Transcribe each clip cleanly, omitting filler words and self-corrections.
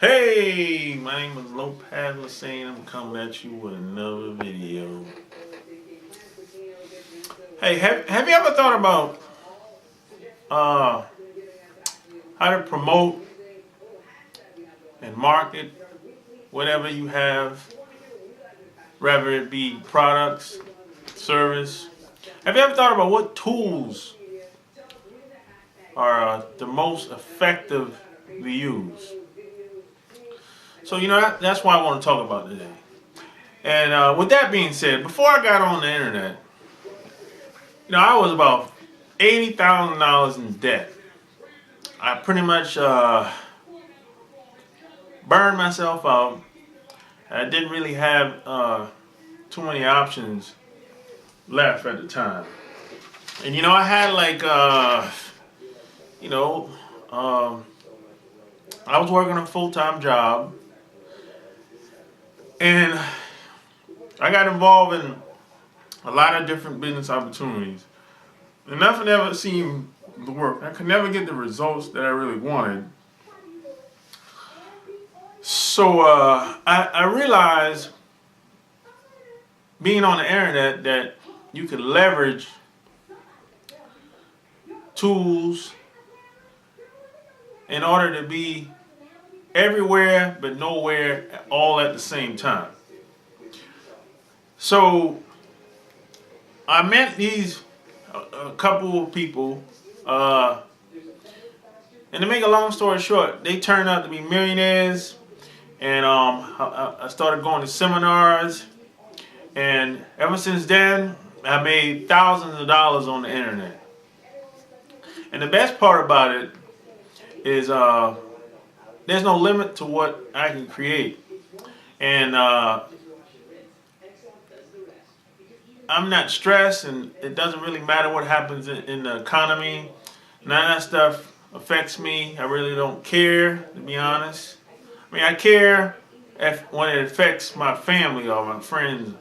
Hey, my name is Lopez Lassane. I'm coming at you with another video. Hey, have you ever thought about uh, how to promote and market whatever you have, whether it be products, service? Have you ever thought about what tools are the most effective to use? So, that's what I want to talk about today. And with that being said, before I got on the internet, I was about $80,000 in debt. I pretty much burned myself out. I didn't really have too many options left at the time. And I had you know, um, I was working a full-time job, and I got involved in a lot of different business opportunities. And nothing ever seemed to work. I could never get the results that I really wanted. So I realized, being on the internet, that you could leverage tools in order to be everywhere but nowhere all at the same time. So I met these a couple of people, and to make a long story short, they turned out to be millionaires. And I started going to seminars, and ever since then, I made thousands of dollars on the internet. And the best part about it is there's no limit to what I can create. And I'm not stressed, and it doesn't really matter what happens in the economy. None of that stuff affects me. I really don't care, to be honest. I mean, I care when it affects my family or my friends,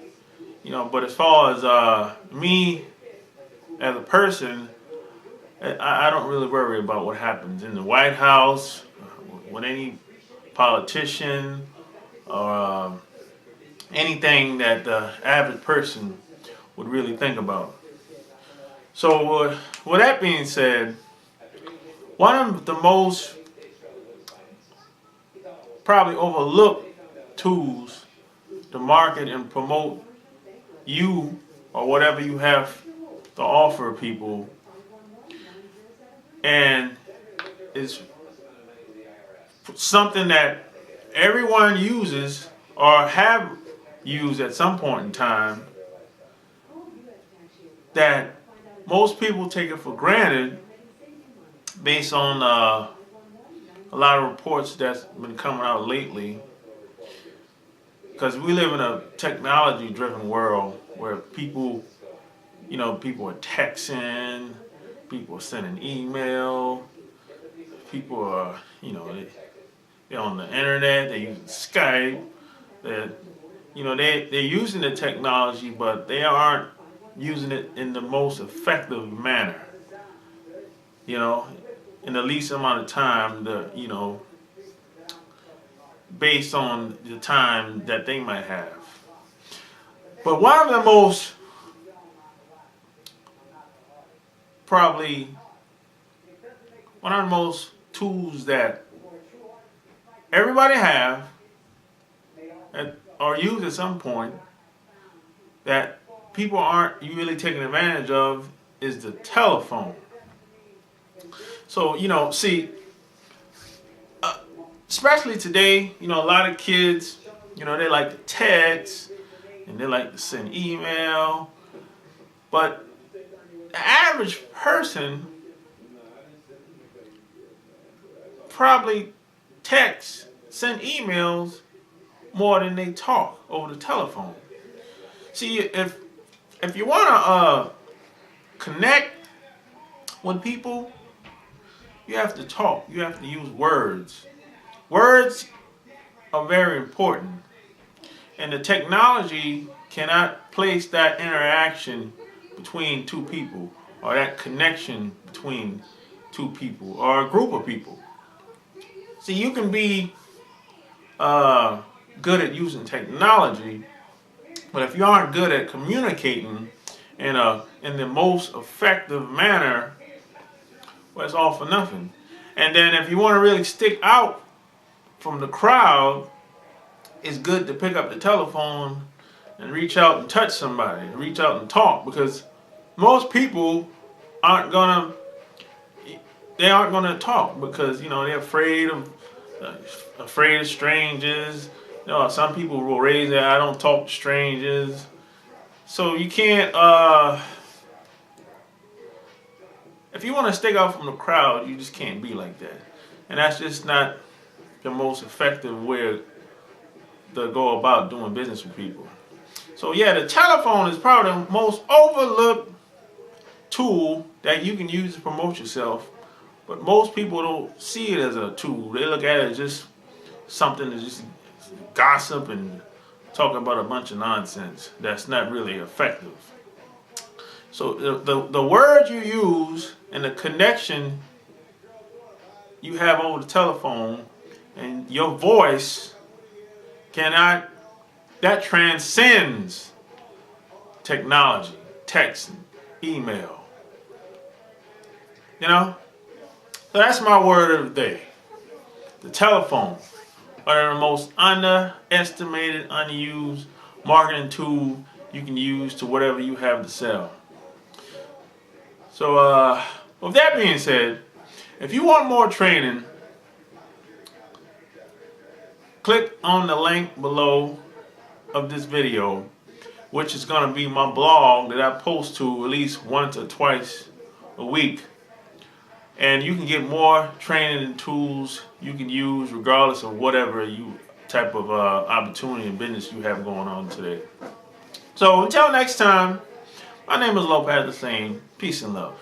but as far as me as a person, I don't really worry about what happens in the White House, with any politician, or anything that the average person would really think about. So, with that being said, one of the most probably overlooked tools to market and promote you or whatever you have to offer people, and it's something that everyone uses or have used at some point in time, that most people take it for granted based on a lot of reports that's been coming out lately, because we live in a technology-driven world where people are texting, people are sending email, people are, they're on the internet, they're using Skype, they're using the technology, but they aren't using it in the most effective manner, in the least amount of time, based on the time that they might have. But one of the most, probably one of the most tools that everybody have or use at some point, that people aren't really taking advantage of, is the telephone. So, especially today, a lot of kids, they like to text and they like to send email. But the average person probably texts, send emails more than they talk over the telephone. See, if you want to connect with people, you have to talk. You have to use words. Words are very important. And the technology cannot place that interaction between two people, or that connection between two people or a group of people. See, you can be good at using technology, but if you aren't good at communicating in the most effective manner, well, it's all for nothing. And then if you want to really stick out from the crowd, it's good to pick up the telephone and reach out and touch somebody, reach out and talk, because most people aren't gonna talk because they're afraid of strangers. Some people will raise their I don't talk to strangers. So you can't if you want to stick out from the crowd, you just can't be like that. And that's just not the most effective way to go about doing business with people. So yeah, the telephone is probably the most overlooked tool that you can use to promote yourself. But most people don't see it as a tool. They look at it as just something to just gossip and talk about a bunch of nonsense that's not really effective. So the words you use and the connection you have over the telephone and your voice that transcends technology, text, and email. So that's my word of the day. The telephone, one of the most underestimated, unused marketing tool you can use to whatever you have to sell. So with that being said, if you want more training, click on the link below of this video, which is going to be my blog that I post to at least once or twice a week. And you can get more training and tools you can use regardless of whatever type of opportunity and business you have going on today. So until next time, my name is Lopez the Same. Peace and love.